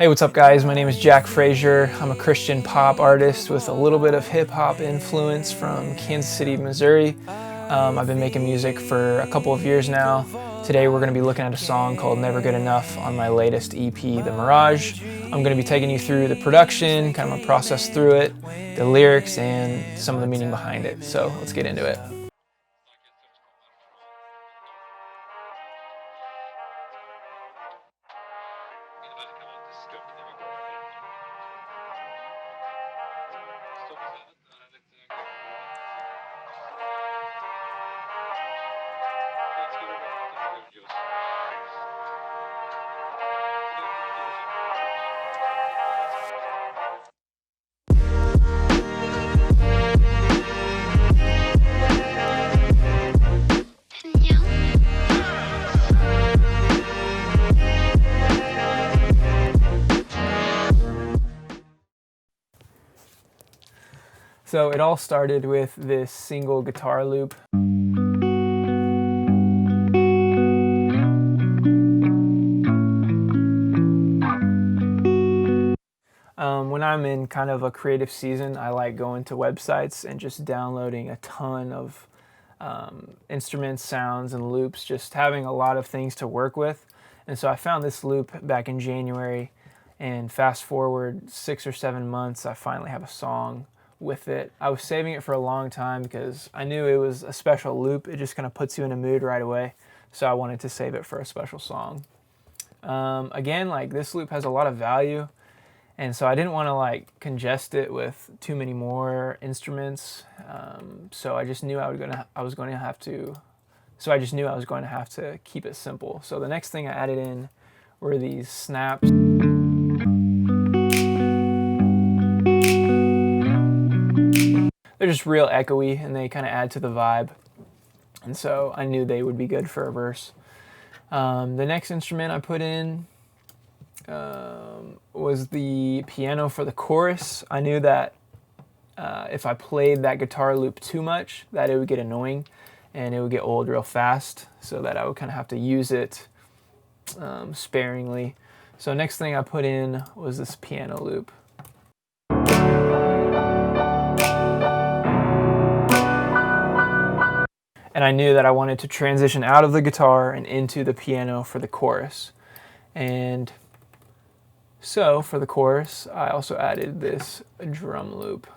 Hey, what's up guys? My name is Jack Frazier. I'm a Christian pop artist with a little bit of hip hop influence from Kansas City, Missouri. I've been making music for a couple of years now. Today we're going to be looking at a song called Never Good Enough on my latest EP, The Mirage. I'm going to be taking you through the production, kind of a process through it, the lyrics, and some of the meaning behind it. So let's get into it. So it all started with this single guitar loop. When I'm in kind of a creative season, I like going to websites and just downloading a ton of instruments, sounds, and loops, just having a lot of things to work with. And so I found this loop back in January, and fast forward 6 or 7 months, I finally have a song with it. I was saving it for a long time because I knew it was a special loop. It just kind of puts you in a mood right away. So I wanted to save it for a special song. Again, like this loop has a lot of value. And so I didn't want to like congest it with too many more instruments. So I just knew I was going to have to keep it simple. So the next thing I added in were these snaps. They're just real echoey and they kind of add to the vibe. And so I knew they would be good for a verse. The next instrument I put in was the piano for the chorus. I knew that if I played that guitar loop too much, that it would get annoying and it would get old real fast, so that I would kind of have to use it sparingly. So next thing I put in was this piano loop. And I knew that I wanted to transition out of the guitar and into the piano for the chorus. And so for the chorus, I also added this drum loop.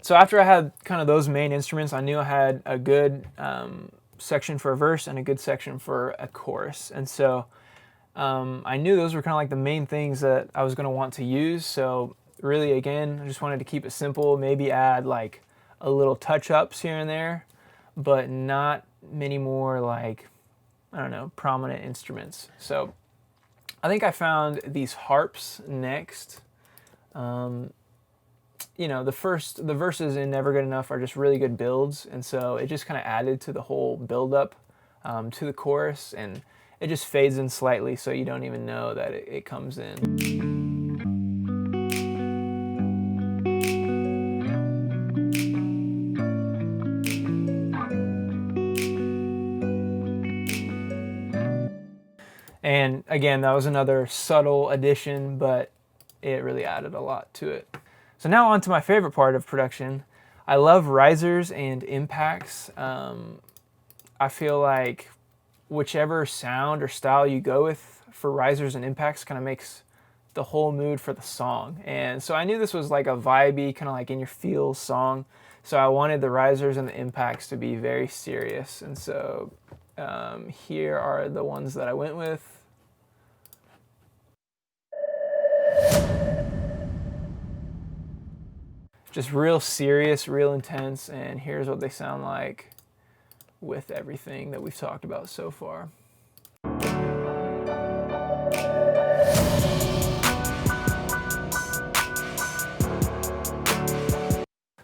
So after I had kind of those main instruments, I knew I had a good section for a verse and a good section for a chorus. And so I knew those were kind of like the main things that I was going to want to use. So really, again, I just wanted to keep it simple, maybe add like a little touch-ups here and there, but not many more like, I don't know, prominent instruments. So I think I found these harps next. You know, the verses in Never Good Enough are just really good builds, and so it just kind of added to the whole build-up to the chorus, and it just fades in slightly so you don't even know that it comes in. And again, that was another subtle addition, but it really added a lot to it. So now on to my favorite part of production. I love risers and impacts. I feel like whichever sound or style you go with for risers and impacts kind of makes the whole mood for the song. And so I knew this was like a vibey, kind of like in your feels song. So I wanted the risers and the impacts to be very serious. And so here are the ones that I went with. Just real serious, real intense, and here's what they sound like with everything that we've talked about so far.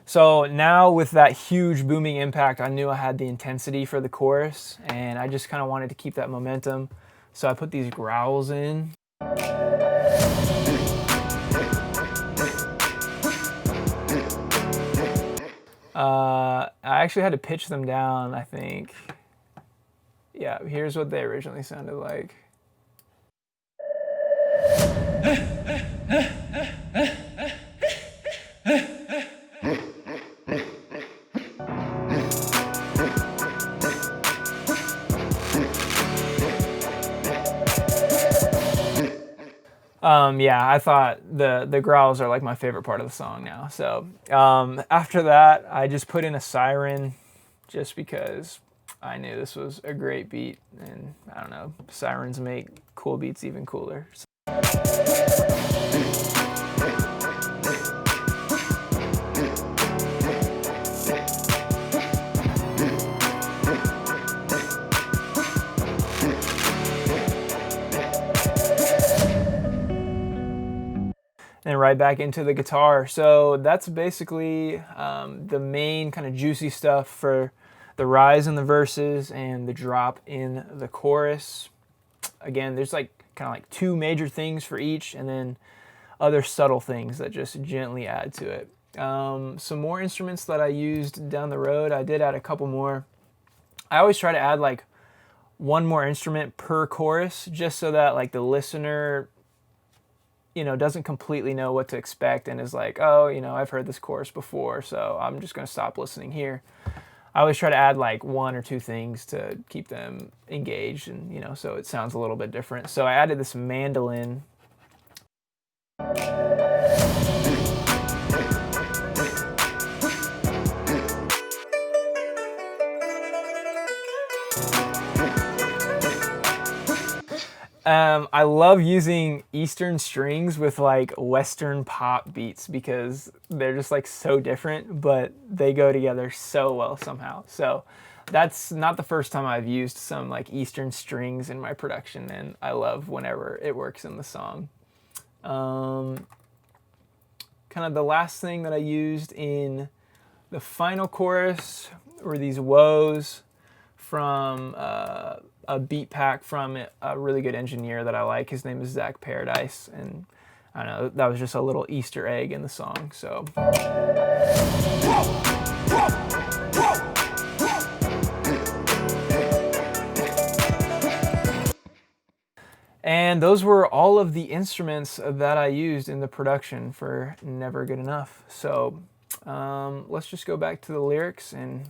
So now with that huge booming impact, I knew I had the intensity for the chorus, and I just kind of wanted to keep that momentum. So I put these growls in. I actually had to pitch them down, I think. Yeah, here's what they originally sounded like. Yeah, I thought the growls are like my favorite part of the song now. So after that, I just put in a siren just because I knew this was a great beat, and I don't know, sirens make cool beats even cooler. And right back into the guitar. So that's basically the main kind of juicy stuff for the rise in the verses and the drop in the chorus. Again, there's like kind of like two major things for each, and then other subtle things that just gently add to it. Some more instruments that I used down the road, I did add a couple more. I always try to add like one more instrument per chorus, just so that like the listener, you know, doesn't completely know what to expect and is like, oh, you know, I've heard this chorus before, so I'm just going to stop listening here. I always try to add like one or two things to keep them engaged, and, you know, so it sounds a little bit different. So I added this mandolin. I love using Eastern strings with like Western pop beats because they're just like so different, but they go together so well somehow. So that's not the first time I've used some like Eastern strings in my production, and I love whenever it works in the song. Kind of the last thing that I used in the final chorus were these woes from a beat pack from a really good engineer that I like. His name is Zach Paradise, and I don't know, that was just a little Easter egg in the song. So. And those were all of the instruments that I used in the production for Never Good Enough. So let's just go back to the lyrics and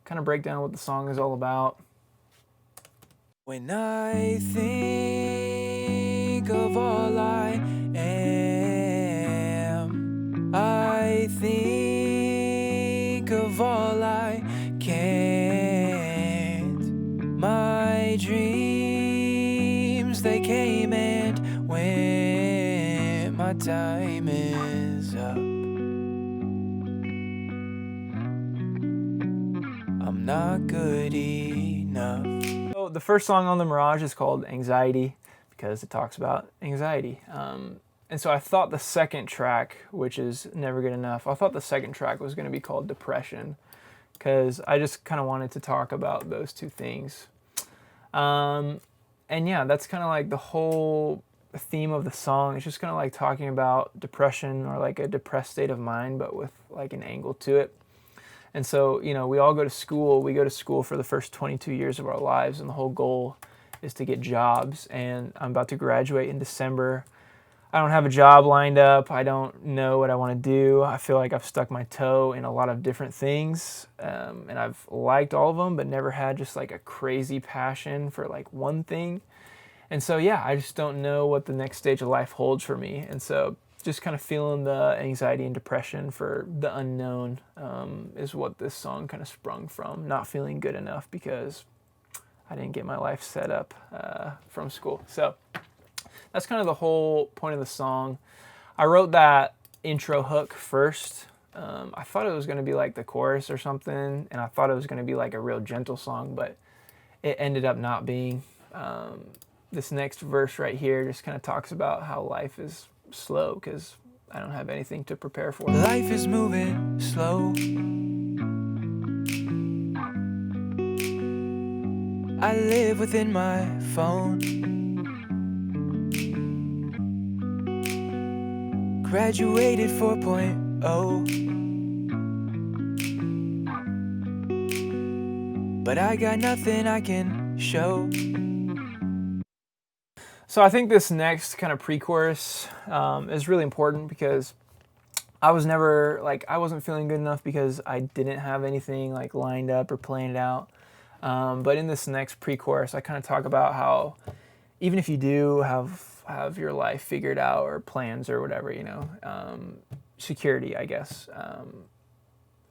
kind of break down what the song is all about. When I think of all I am, I think of all I can't. My dreams, they came and went. My time is up. I'm not good enough. So the first song on the Mirage is called Anxiety because it talks about anxiety. And so I thought the second track, which is Never Good Enough, I thought the second track was going to be called Depression because I just kind of wanted to talk about those two things. And yeah, that's kind of like the whole theme of the song. It's just kind of like talking about depression or like a depressed state of mind, but with like an angle to it. And so, you know, we all go to school. We go to school for the first 22 years of our lives, and the whole goal is to get jobs. And I'm about to graduate in December. I don't have a job lined up. I don't know what I want to do. I feel like I've stuck my toe in a lot of different things, and I've liked all of them, but never had just like a crazy passion for like one thing. And so, yeah, I just don't know what the next stage of life holds for me. And so just kind of feeling the anxiety and depression for the unknown is what this song kind of sprung from. Not feeling good enough because I didn't get my life set up from school. So that's kind of the whole point of the song. I wrote that intro hook first. I thought it was going to be like the chorus or something, and I thought it was going to be like a real gentle song, but it ended up not being. This next verse right here just kind of talks about how life is slow because I don't have anything to prepare for. Life is moving slow. I live within my phone. Graduated 4.0. but I got nothing I can show. So I think this next kind of pre-chorus is really important because I was never, I wasn't feeling good enough because I didn't have anything like lined up or planned out. But in this next pre-chorus, I kind of talk about how even if you do have your life figured out or plans or whatever, security, I guess,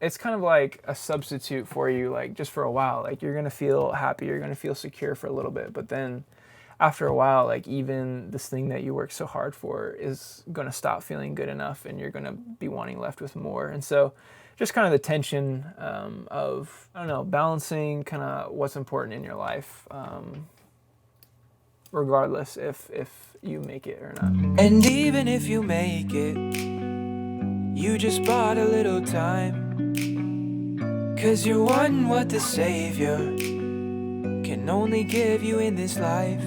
it's kind of like a substitute for you, like just for a while. Like you're gonna feel happy, you're gonna feel secure for a little bit, but then after a while, like even this thing that you work so hard for is gonna stop feeling good enough, and you're gonna be wanting left with more. And so, just kind of the tension of, I don't know, balancing kind of what's important in your life, regardless if you make it or not. And even if you make it, you just bought a little time, 'cause you're wanting what the Savior can only give you in this life.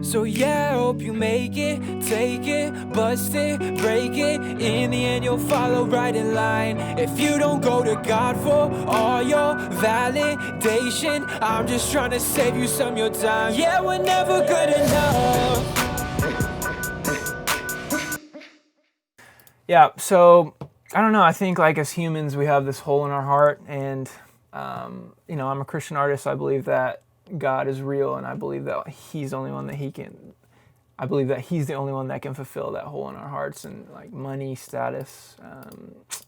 So yeah, I hope you make it, take it, bust it, break it. In the end, you'll follow right in line. If you don't go to God for all your validation, I'm just trying to save you some of your time. Yeah, we're never good enough. Yeah, so I don't know. I think like as humans, we have this hole in our heart, and I'm a Christian artist. I believe that God is real, and I believe that He's the only one that I believe that He's the only one that can fulfill that hole in our hearts, and like money, status,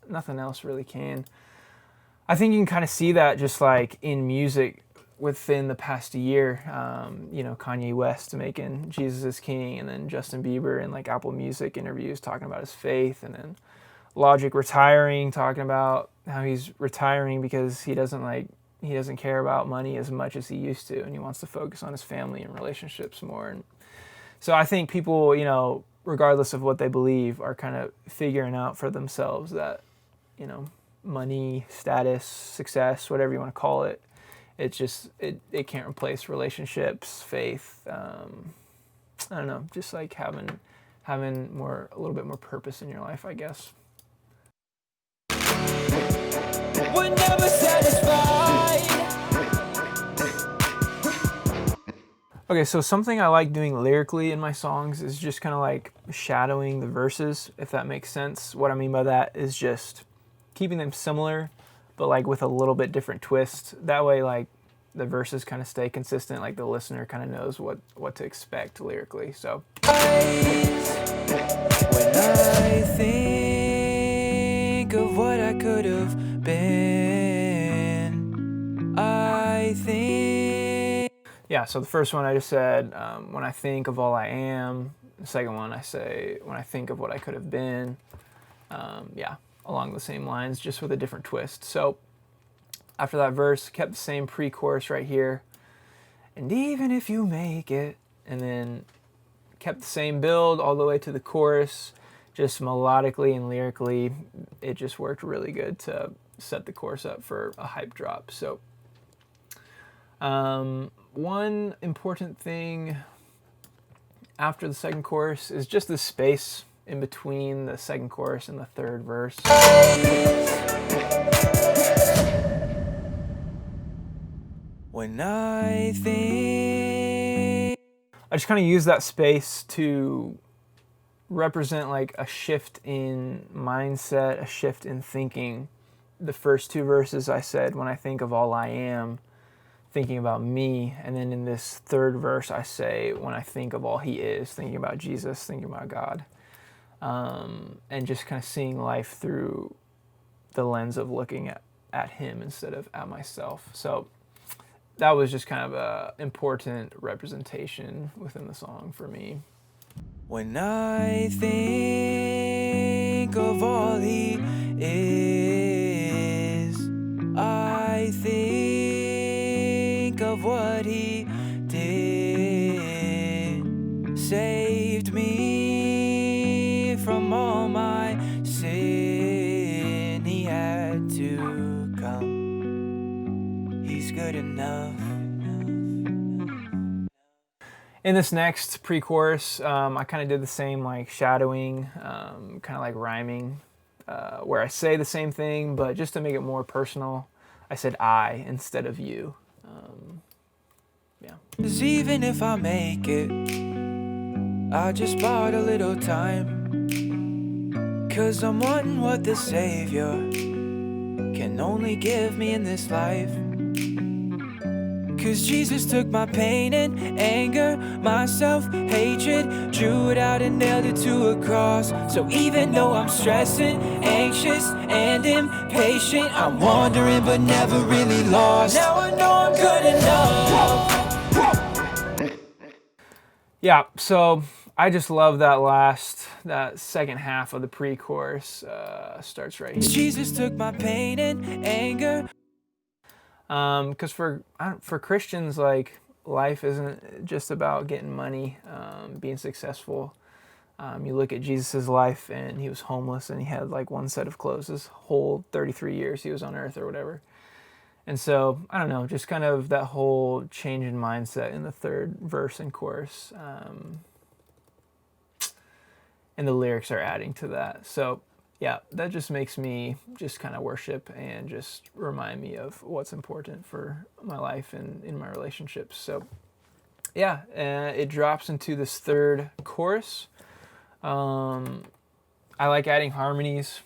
nothing else really can. I think you can kind of see that just like in music within the past year. Kanye West making Jesus is King, and then Justin Bieber in like Apple Music interviews talking about his faith, and then Logic retiring, talking about how he's retiring because he doesn't care about money as much as he used to, and he wants to focus on his family and relationships more. And so I think people, regardless of what they believe, are kind of figuring out for themselves that, money, status, success, whatever you want to call it, it's just, it can't replace relationships, faith. I don't know, just like having a little bit more purpose in your life, I guess. We're never satisfied. Okay, so something I like doing lyrically in my songs is just kind of like shadowing the verses, if that makes sense. What I mean by that is just keeping them similar, but like with a little bit different twist. That way, like the verses kind of stay consistent, like the listener kind of knows what to expect lyrically. So when I think of what I could have been, I think. Yeah, so the first one I just said, when I think of all I am. The second one I say, when I think of what I could have been. Along the same lines, just with a different twist. So after that verse, kept the same pre-chorus right here. And even if you make it, and then kept the same build all the way to the chorus, just melodically and lyrically. It just worked really good to set the chorus up for a hype drop. So one important thing after the second chorus is just the space in between the second chorus and the third verse. When I think, I just kind of use that space to represent like a shift in mindset, a shift in thinking. The first two verses I said, when I think of all I am, thinking about me. And then in this third verse I say, when I think of all He is, thinking about Jesus, thinking about God. And just kind of seeing life through the lens of looking at Him instead of at myself. So that was just kind of a important representation within the song for me. When I think of all He is, I think of what He did. Saved me from all my sin. He had to come. He's good enough. In this next pre-chorus, I kind of did the same like shadowing, kind of like rhyming, where I say the same thing, but just to make it more personal, I said I instead of you. Yeah. 'Cause even if I make it, I just bought a little time. 'Cause I'm wanting what the Savior can only give me in this life. 'Cause Jesus took my pain and anger, my self-hatred, drew it out and nailed it to a cross. So even though I'm stressing, anxious, and impatient, I'm wandering but never really lost. Now I know I'm good enough. Yeah, so I just love that second half of the pre-chorus. Starts right here. Jesus took my pain and anger. Because for Christians, like, life isn't just about getting money, being successful. You look at Jesus' life, and he was homeless, and he had like one set of clothes his whole 33 years he was on earth or whatever. And so, I don't know, just kind of that whole change in mindset in the third verse and chorus. And the lyrics are adding to that. So, yeah, that just makes me just kind of worship and just remind me of what's important for my life and in my relationships. So, yeah, it drops into this third chorus. I like adding harmonies,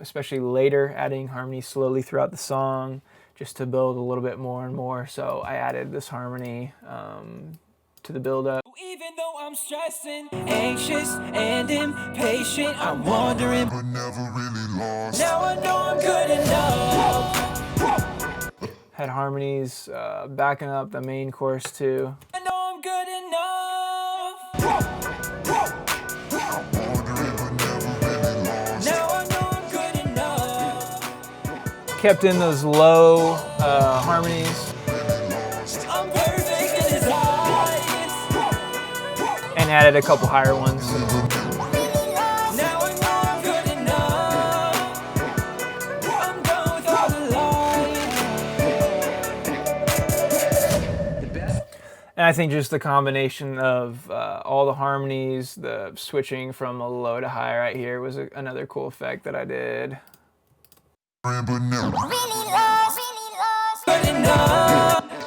especially later, adding harmonies slowly throughout the song just to build a little bit more and more. So I added this harmony to the build-up. Even though I'm stressing, anxious, and impatient, I'm wandering but never really lost. Now I know I'm good enough. Had harmonies backing up the main chorus too. I know I'm good enough. Now I know I'm good enough. Kept in those low harmonies. I'm perfect in his eyes. And added a couple higher ones. Now I know I'm good enough. I'm done with all the lies. And I think just the combination of all the harmonies, the switching from a low to high right here was another cool effect that I did.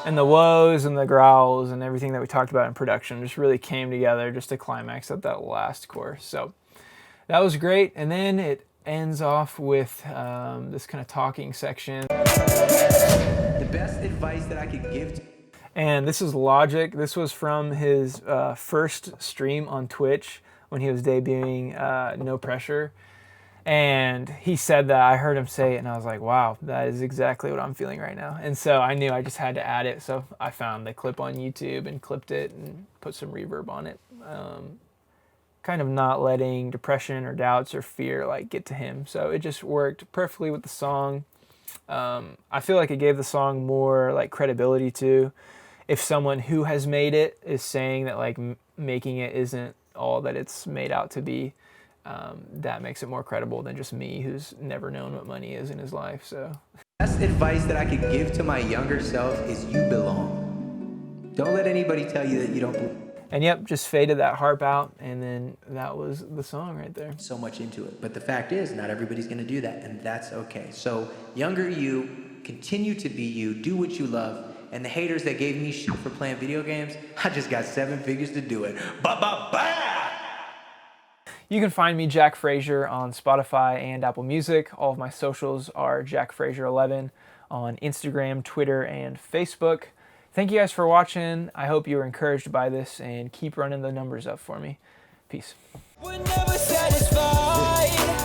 And the woes and the growls and everything that we talked about in production just really came together just to climax at that last chorus. So that was great. And then it ends off with this kind of talking section. The best advice that I could give to... And this is Logic. This was from his first stream on Twitch when he was debuting No Pressure. And he said that, I heard him say it, and I was like, wow, that is exactly what I'm feeling right now. And so I knew I just had to add it. So I found the clip on YouTube and clipped it and put some reverb on it. Kind of not letting depression or doubts or fear like get to him. So it just worked perfectly with the song. I feel like it gave the song more like credibility too. If someone who has made it is saying that like making it isn't all that it's made out to be, that makes it more credible than just me who's never known what money is in his life. So best advice that I could give to my younger self is you belong. Don't let anybody tell you that you don't belong. And yep, just faded that harp out, and then that was the song right there. So much into it. But the fact is, not everybody's going to do that, and that's okay. So younger you, continue to be you, do what you love. And the haters that gave me shit for playing video games, I just got 7 figures to do it. Ba-ba-ba! You can find me, Jack Frazier, on Spotify and Apple Music. All of my socials are Jack Frazier11 on Instagram, Twitter, and Facebook. Thank you guys for watching. I hope you were encouraged by this, and keep running the numbers up for me. Peace. We're never satisfied.